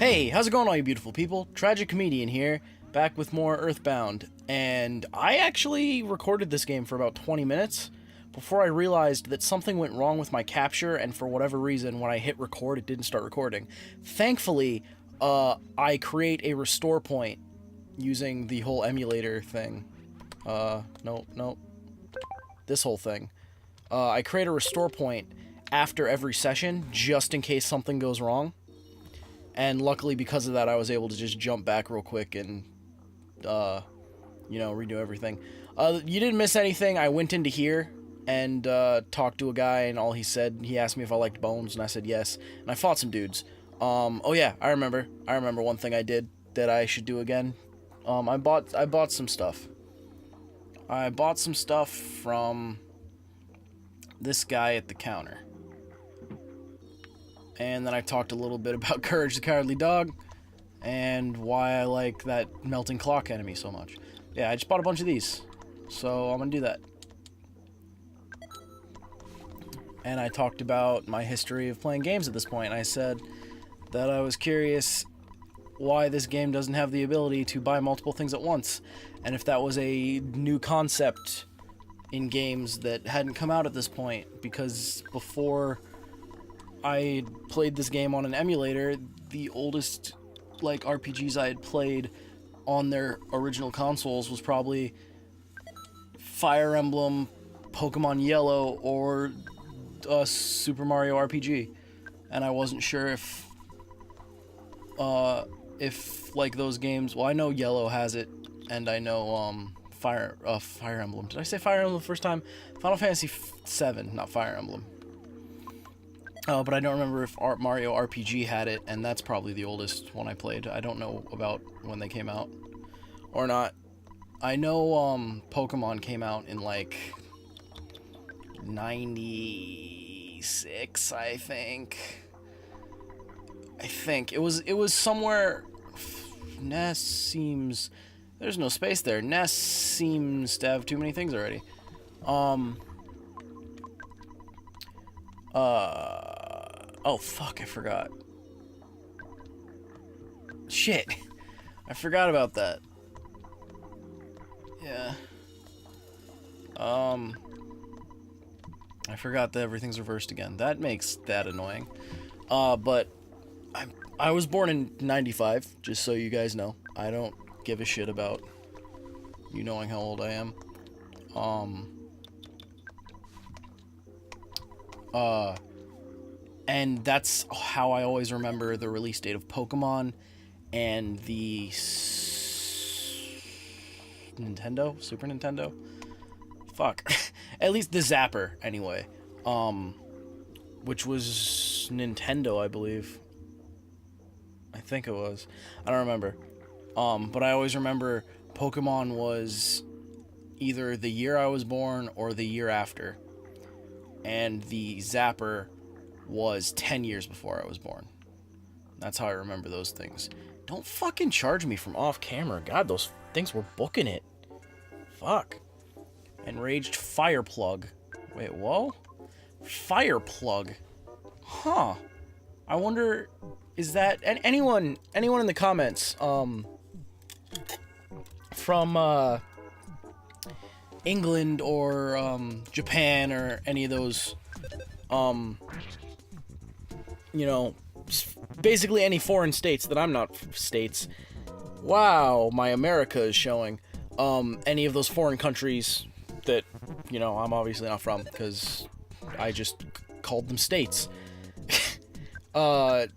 Hey, how's it going, all you beautiful people? TragiComedian here, back with more EarthBound, and I actually recorded this game for about 20 minutes before I realized that something went wrong with my capture, and for whatever reason, when I hit record, it didn't start recording. Thankfully, I create a restore point using the whole emulator thing. No. This whole thing. I create a restore point after every session, just in case something goes wrong. And luckily, because of that, I was able to just jump back real quick and, redo everything. You didn't miss anything. I went into here and talked to a guy, and all he said, he asked me if I liked bones, and I said yes. And I fought some dudes. Oh yeah, I remember one thing I did that I should do again. I bought some stuff. I bought some stuff from this guy at the counter. And then I talked a little bit about Courage the Cowardly Dog and why I like that melting clock enemy so much. Yeah, I just bought a bunch of these, so I'm gonna do that. And I talked about my history of playing games at this point. I said that I was curious why this game doesn't have the ability to buy multiple things at once, and if that was a new concept in games that hadn't come out at this point, because before I played this game on an emulator, the oldest RPGs I had played on their original consoles was probably Fire Emblem, Pokemon Yellow, or Super Mario RPG, and I wasn't sure if those games. Well, I know Yellow has it, and I know Fire Emblem. Did I say Fire Emblem the first time? Final Fantasy VII, not Fire Emblem. But I don't remember if Mario RPG had it, and that's probably the oldest one I played. I don't know about when they came out or not. I know Pokemon came out in 96, I think. It was somewhere. Ness seems, there's no space there. Ness seems to have too many things already. Oh fuck, I forgot. Shit. I forgot about that. Yeah. I forgot that everything's reversed again. That makes that annoying. But I was born in 95, just so you guys know. I don't give a shit about you knowing how old I am. And that's how I always remember the release date of Pokemon and the Super Nintendo? Fuck. At least the Zapper, anyway. Which was Nintendo, I believe. I think it was. I don't remember. But I always remember Pokemon was either the year I was born or the year after. And the Zapper was 10 years before I was born. That's how I remember those things. Don't fucking charge me from off camera. God, those things were booking it. Fuck. Enraged Fireplug. Wait, whoa? Fireplug. Huh. I wonder, is that anyone in the comments from England or Japan or any of those basically any foreign states that I'm not states. Wow, my America is showing. Any of those foreign countries that, I'm obviously not from, because I just called them states. Do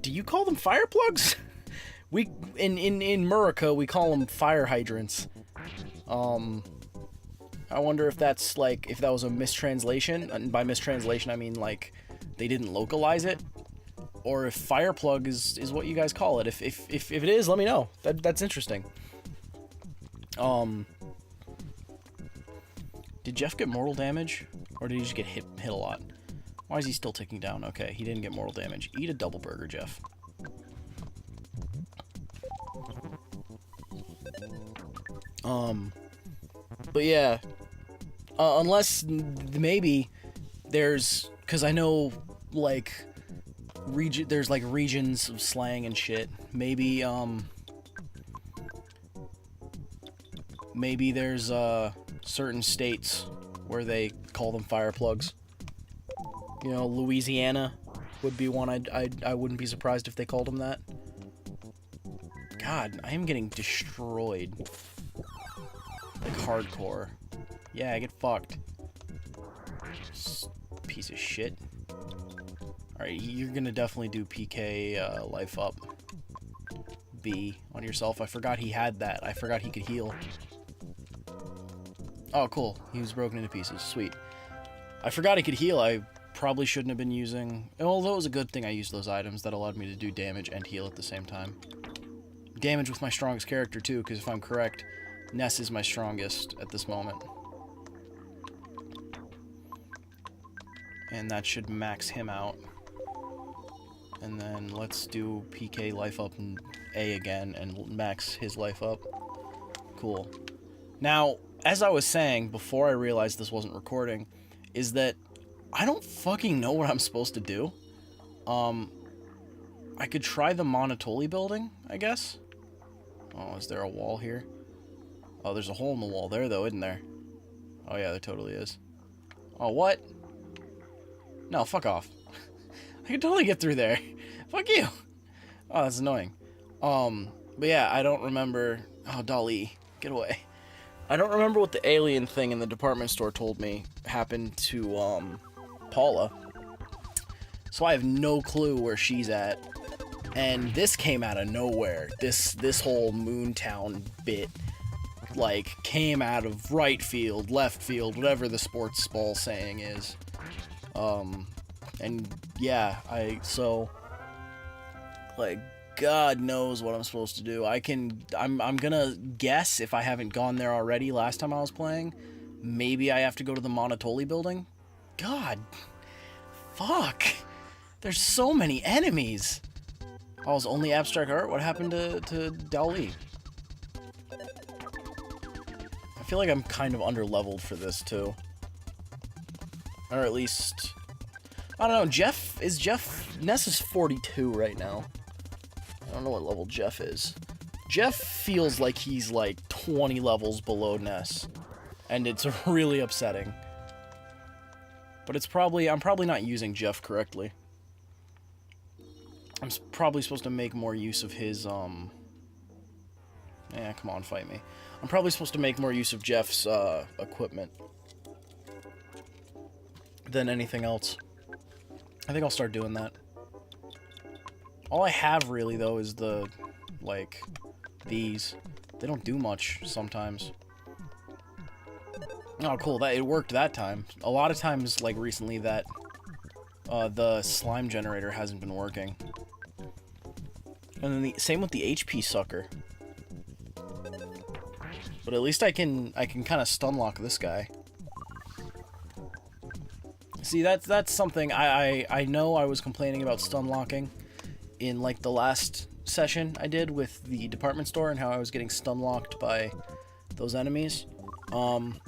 you call them fire plugs? We, in America, we call them fire hydrants. I wonder if that's, if that was a mistranslation, and by mistranslation I mean, they didn't localize it, or if fireplug is what you guys call it. If it is, let me know. That's interesting. Did Jeff get mortal damage, or did he just get hit a lot? Why is he still ticking down? Okay, he didn't get mortal damage. Eat a double burger, Jeff. But yeah, unless maybe there's, because I know there's like regions of slang and shit. Maybe maybe there's certain states where they call them fire plugs. You know, Louisiana would be one I wouldn't be surprised if they called them that. God, I am getting destroyed. Like hardcore. Yeah, I get fucked. Piece of shit. Alright, you're gonna definitely do PK life up. B on yourself. I forgot he had that. I forgot he could heal. Oh, cool. He was broken into pieces. Sweet. I forgot he could heal. I probably shouldn't have been using... Although it was a good thing I used those items. That allowed me to do damage and heal at the same time. Damage with my strongest character, too, because if I'm correct, Ness is my strongest at this moment. And that should max him out. And then let's do PK life up and A again and max his life up. Cool. Now, as I was saying before I realized this wasn't recording, is that I don't fucking know what I'm supposed to do. I could try the Monotoli building, I guess. Oh, is there a wall here? Oh, there's a hole in the wall there, though, isn't there? Oh, yeah, there totally is. Oh, what? No, fuck off. I can totally get through there. Fuck you. Oh, that's annoying. But yeah, I don't remember... Oh, Dali, get away. I don't remember what the alien thing in the department store told me happened to, Paula. So I have no clue where she's at. And this came out of nowhere. This whole Moontown bit, like, came out of right field, left field, whatever the sports ball saying is. And yeah, so, like, God knows what I'm supposed to do. I'm gonna guess, if I haven't gone there already last time I was playing, maybe I have to go to the Monotoli building? God. Fuck. There's so many enemies. Oh, it's only abstract art? What happened to Dali? I feel like I'm kind of under-leveled for this, too. Or at least... I don't know, Ness is 42 right now. I don't know what level Jeff is. Jeff feels like he's like 20 levels below Ness. And it's really upsetting. But I'm probably not using Jeff correctly. I'm probably supposed to make more use of his, come on, fight me. I'm probably supposed to make more use of Jeff's, equipment than anything else. I think I'll start doing that. All I have, really, though, is the, like, these. They don't do much, sometimes. Oh, cool, it worked that time. A lot of times, like, recently, that, the slime generator hasn't been working. And then same with the HP sucker. But at least I can kind of stun lock this guy. See, that's something I know I was complaining about stun locking in, like, the last session I did with the department store and how I was getting stun locked by those enemies. In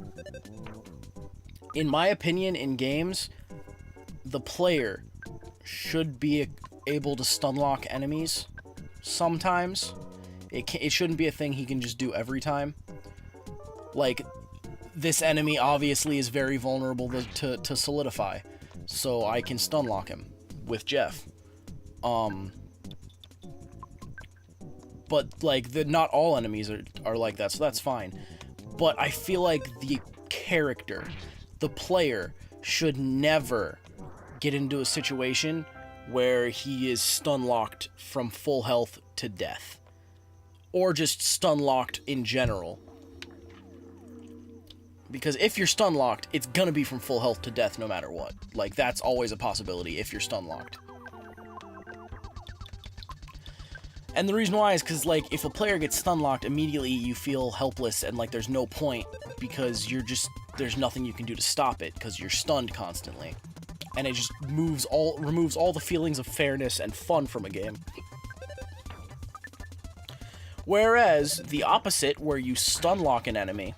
my opinion, in games, the player should be able to stun lock enemies sometimes. It shouldn't be a thing he can just do every time. Like, this enemy obviously is very vulnerable to solidify, so I can stun lock him with Jeff. But, like, not all enemies are like that, so that's fine. But I feel like the character, the player, should never get into a situation where he is stun locked from full health to death. Or just stun locked in general. Because if you're stun locked, it's gonna be from full health to death no matter what. Like, that's always a possibility if you're stun locked. And the reason why is because, like, if a player gets stun locked, immediately you feel helpless and, like, there's no point because there's nothing you can do to stop it because you're stunned constantly. And it just removes all the feelings of fairness and fun from a game. Whereas, the opposite, where you stun lock an enemy,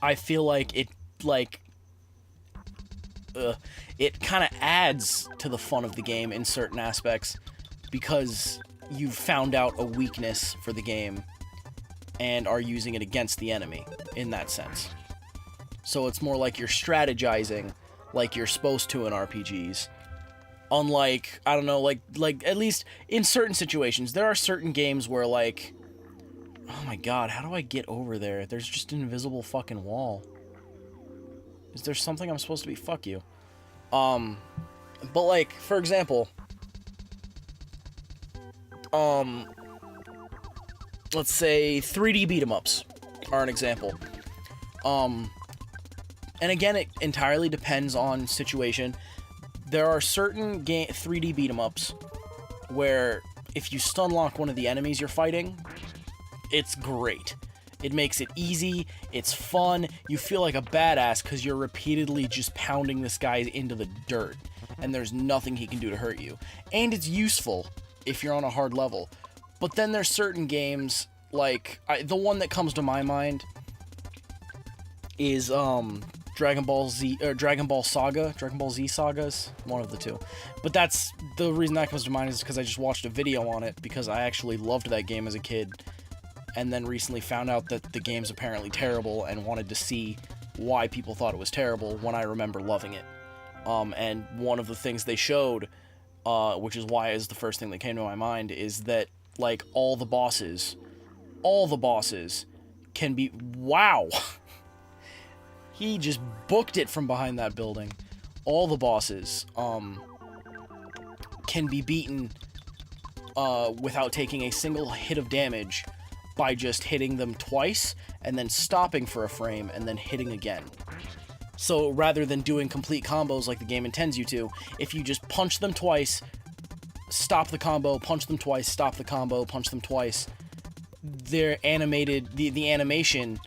I feel like it kind of adds to the fun of the game in certain aspects because you've found out a weakness for the game and are using it against the enemy in that sense. So it's more like you're strategizing like you're supposed to in RPGs. Unlike, I don't know, like at least in certain situations, there are certain games where, like, oh my god, how do I get over there? There's just an invisible fucking wall. Is there something I'm supposed to be? Fuck you. But like, for example, let's say 3D beat-em-ups are an example. And again, it entirely depends on situation. There are certain 3D beat-em-ups where if you stun lock one of the enemies you're fighting, it's great. It makes it easy, it's fun, you feel like a badass because you're repeatedly just pounding this guy into the dirt, and there's nothing he can do to hurt you. And it's useful if you're on a hard level. But then there's certain games, like, the one that comes to my mind is, Dragon Ball Z Sagas, one of the two. But that's, the reason that comes to mind is because I just watched a video on it, because I actually loved that game as a kid, and then recently found out that the game's apparently terrible, and wanted to see why people thought it was terrible when I remember loving it. And one of the things they showed, which is why is the first thing that came to my mind, is that, like, all the bosses can be, wow! He just booked it from behind that building. All the bosses, can be beaten, without taking a single hit of damage by just hitting them twice, and then stopping for a frame, and then hitting again. So rather than doing complete combos like the game intends you to, if you just punch them twice, stop the combo, punch them twice, stop the combo, punch them twice, they're animated, the animation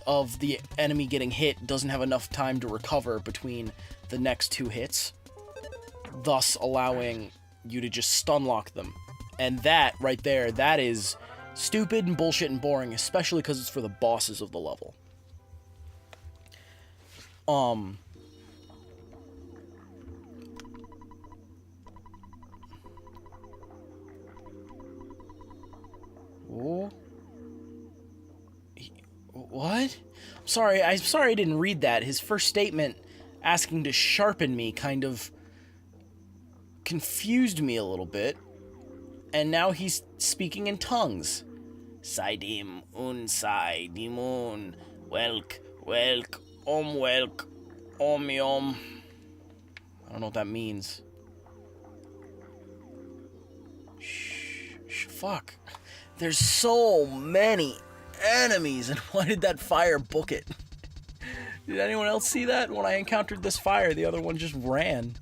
of the enemy getting hit doesn't have enough time to recover between the next two hits, thus allowing you to just stun lock them. And that right there, that is stupid and bullshit and boring, especially because it's for the bosses of the level. Oh. What? I'm sorry I didn't read that. His first statement asking to sharpen me kind of confused me a little bit. And now he's speaking in tongues. Saidim un saidimun welk welk yom. I don't know what that means. Fuck. There's so many enemies, and why did that fire book it? Did anyone else see that? When I encountered this fire, the other one just ran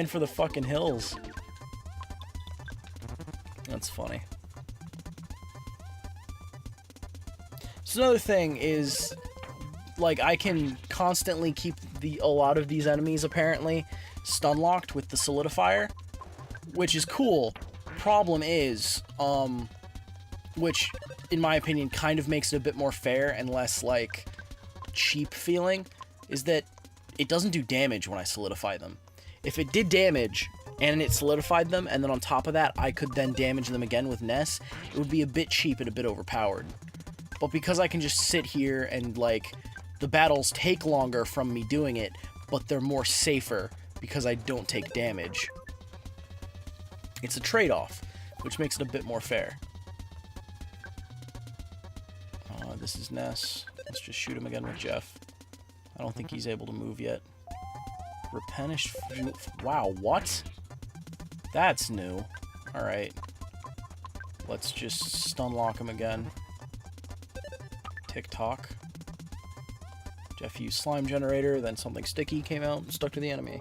for the fucking hills. That's funny. So another thing is, like, I can constantly keep a lot of these enemies apparently stun locked with the solidifier, which is cool. Problem is, which in my opinion kind of makes it a bit more fair and less, like, cheap feeling, is that it doesn't do damage when I solidify them. If it did damage and it solidified them, and then on top of that I could then damage them again with Ness, it would be a bit cheap and a bit overpowered. But because I can just sit here and, like, the battles take longer from me doing it, but they're more safer because I don't take damage, it's a trade-off, which makes it a bit more fair. This is Ness. Let's just shoot him again with Jeff. I don't think he's able to move yet. Replenish... Wow, what? That's new. Alright. Let's just stun lock him again. Tick-tock. Jeff used slime generator, then something sticky came out and stuck to the enemy.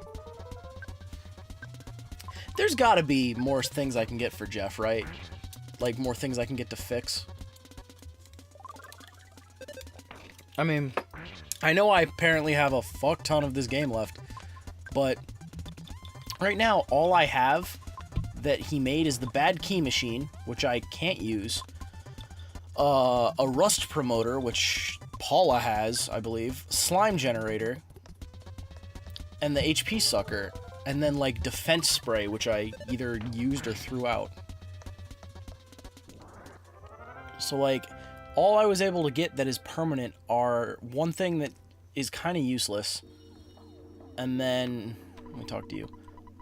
There's gotta be more things I can get for Jeff, right? Like, more things I can get to fix. I mean, I know I apparently have a fuck ton of this game left, but right now, all I have that he made is the bad key machine, which I can't use, a rust promoter, which Paula has, I believe, slime generator, and the HP sucker, and then, like, defense spray, which I either used or threw out. So, like, all I was able to get that is permanent are one thing that is kind of useless, and then, let me talk to you.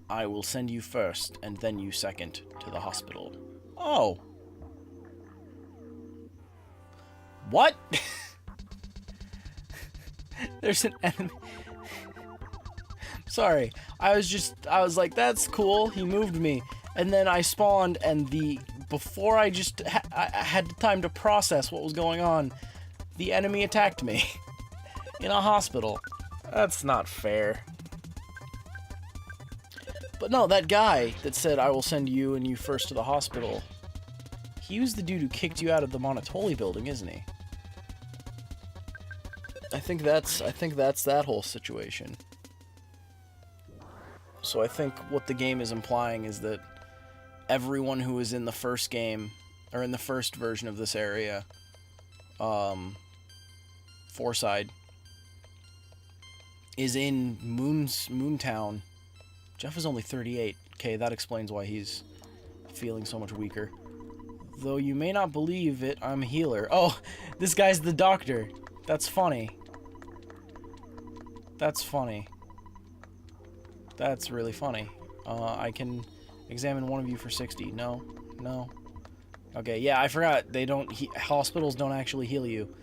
I will send you first, and then you second, to the hospital. Oh. What? There's an enemy. Sorry. I was like, that's cool. He moved me. And then I spawned, and before I just I had time to process what was going on, the enemy attacked me. In a hospital. That's not fair. But no, that guy that said, I will send you and you first to the hospital, he was the dude who kicked you out of the Monotoli building, isn't he? I think that's that whole situation. So I think what the game is implying is that everyone who was in the first game, or in the first version of this area, Fourside, is in Moontown. Jeff is only 38. Okay, that explains why he's feeling so much weaker. Though you may not believe it, I'm a healer. Oh, this guy's the doctor. That's funny. That's funny. That's really funny. I can examine one of you for 60. No. No. Okay, yeah, I forgot. Hospitals don't actually heal you.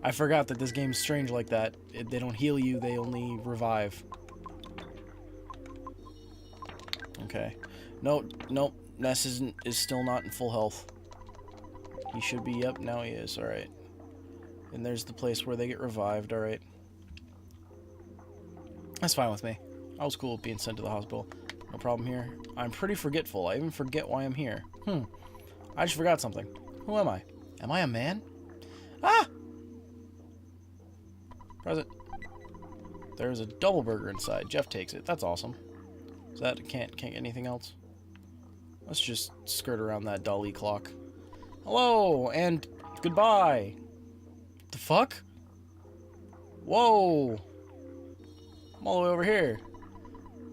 I forgot that this game's strange like that. They don't heal you, they only revive. Okay. Nope. Ness is still not in full health. He should be, yep, now he is, alright. And there's the place where they get revived, alright. That's fine with me. I was cool with being sent to the hospital. No problem here. I'm pretty forgetful. I even forget why I'm here. I just forgot something. Who am I? Am I a man? Ah! Present. There's a double burger inside. Jeff takes it. That's awesome. So that can't get anything else. Let's just skirt around that dolly clock. Hello and goodbye. The fuck? Whoa. I'm all the way over here.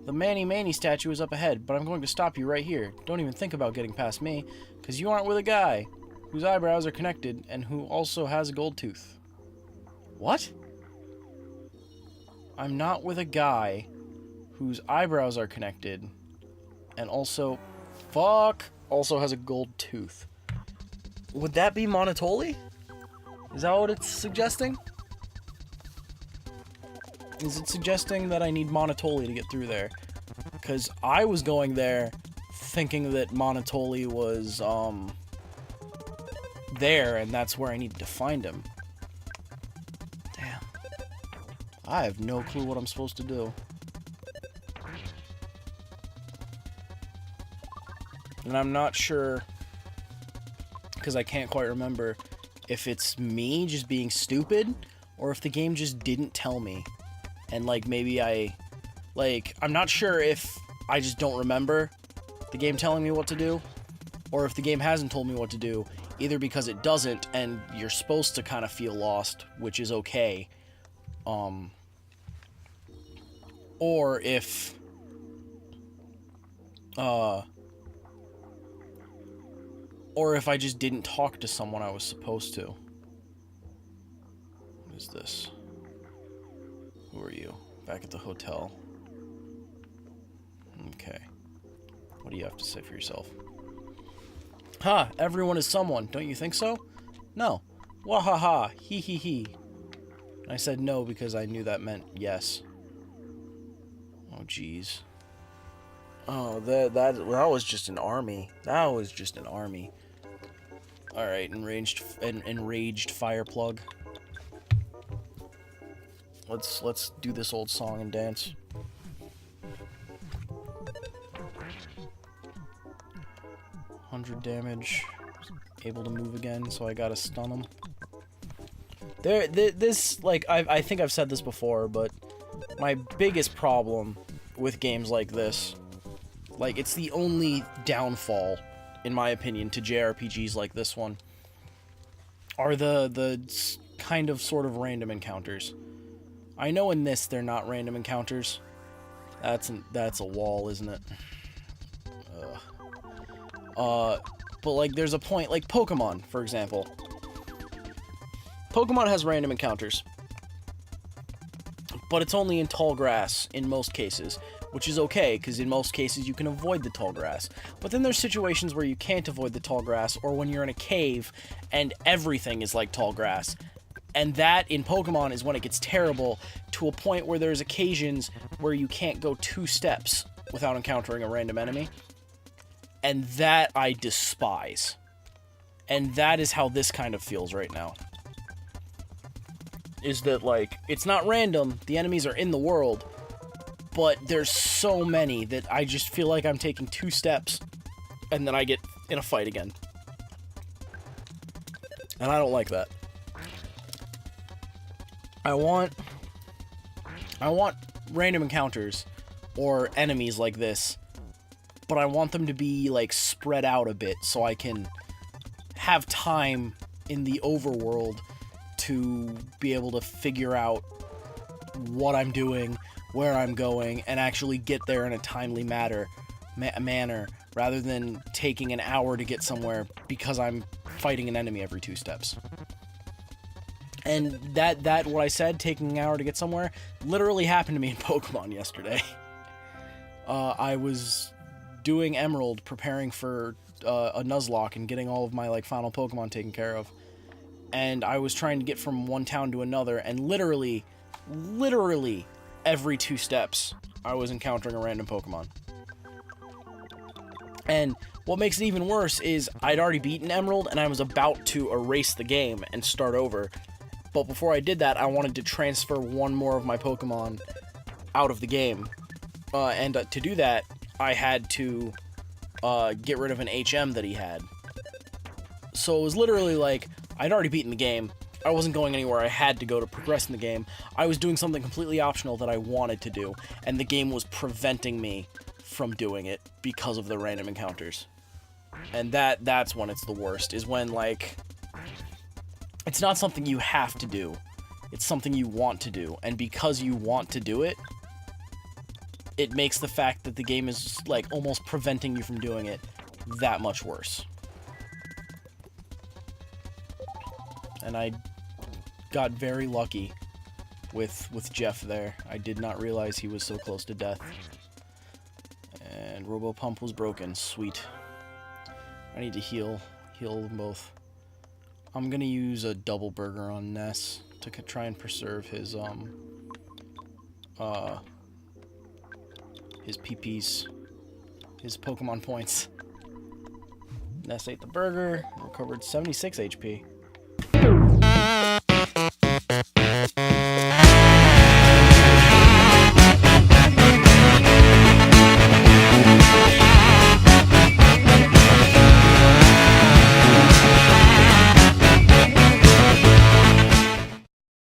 The Manny statue is up ahead, but I'm going to stop you right here. Don't even think about getting past me, because you aren't with a guy whose eyebrows are connected and who also has a gold tooth. What? I'm not with a guy whose eyebrows are connected and also has a gold tooth. Would that be Monotoli? Is that what it's suggesting? Is it suggesting that I need Monotoli to get through there? Because I was going there thinking that Monotoli was, there, and that's where I needed to find him. Damn. I have no clue what I'm supposed to do. And I'm not sure, because I can't quite remember, if it's me just being stupid, or if the game just didn't tell me. And, like, maybe I'm not sure if I just don't remember the game telling me what to do, or if the game hasn't told me what to do, either because it doesn't, and you're supposed to kind of feel lost, which is okay, or if, I just didn't talk to someone I was supposed to. What is this? Who are you? Back at the hotel. Okay. What do you have to say for yourself? Ha! Everyone is someone. Don't you think so? No. Wahaha. Hee hee hee. I said no because I knew that meant yes. Oh, jeez. Oh, that was just an army. That was just an army. Alright, enraged fire plug. Let's do this old song and dance. $100 damage. Able to move again, so I gotta stun him. This, like, I think I've said this before, but my biggest problem with games like this, like, it's the only downfall, in my opinion, to JRPGs like this one, are the kind of sort of random encounters. I know in this they're not random encounters. That's a wall, isn't it? But like there's a point, like Pokemon, for example. Pokemon has random encounters, but it's only in tall grass in most cases, which is okay, because in most cases you can avoid the tall grass. But then there's situations where you can't avoid the tall grass, or when you're in a cave and everything is like tall grass. And that, in Pokemon, is when it gets terrible, to a point where there's occasions where you can't go 2 steps without encountering a random enemy. And that I despise. And that is how this kind of feels right now. Is that, like, it's not random, the enemies are in the world, but there's so many that I just feel like I'm taking 2 steps, and then I get in a fight again. And I don't like that. I want random encounters, or enemies like this, but I want them to be, like, spread out a bit, so I can have time in the overworld to be able to figure out what I'm doing, where I'm going, and actually get there in a timely manner, rather than taking an hour to get somewhere because I'm fighting an enemy every 2 steps. And that what I said, taking an hour to get somewhere, literally happened to me in Pokemon yesterday. I was doing Emerald, preparing for a Nuzlocke and getting all of my, like, final Pokemon taken care of. And I was trying to get from one town to another, and literally, every 2 steps, I was encountering a random Pokemon. And what makes it even worse is I'd already beaten Emerald, and I was about to erase the game and start over. But before I did that, I wanted to transfer one more of my Pokemon out of the game. And to do that, I had to get rid of an HM that he had. So it was literally like, I'd already beaten the game. I wasn't going anywhere I had to go to progress in the game. I was doing something completely optional that I wanted to do, and the game was preventing me from doing it because of the random encounters. And that's when it's the worst, is when, like, it's not something you have to do. It's something you want to do, and because you want to do it, it makes the fact that the game is, like, almost preventing you from doing it that much worse. And I got very lucky with Jeff there. I did not realize he was so close to death. And Robo-Pump was broken. Sweet. I need to heal them both. I'm gonna use a double burger on Ness to try and preserve his PPs, his Pokemon points. Ness ate the burger, recovered 76 HP.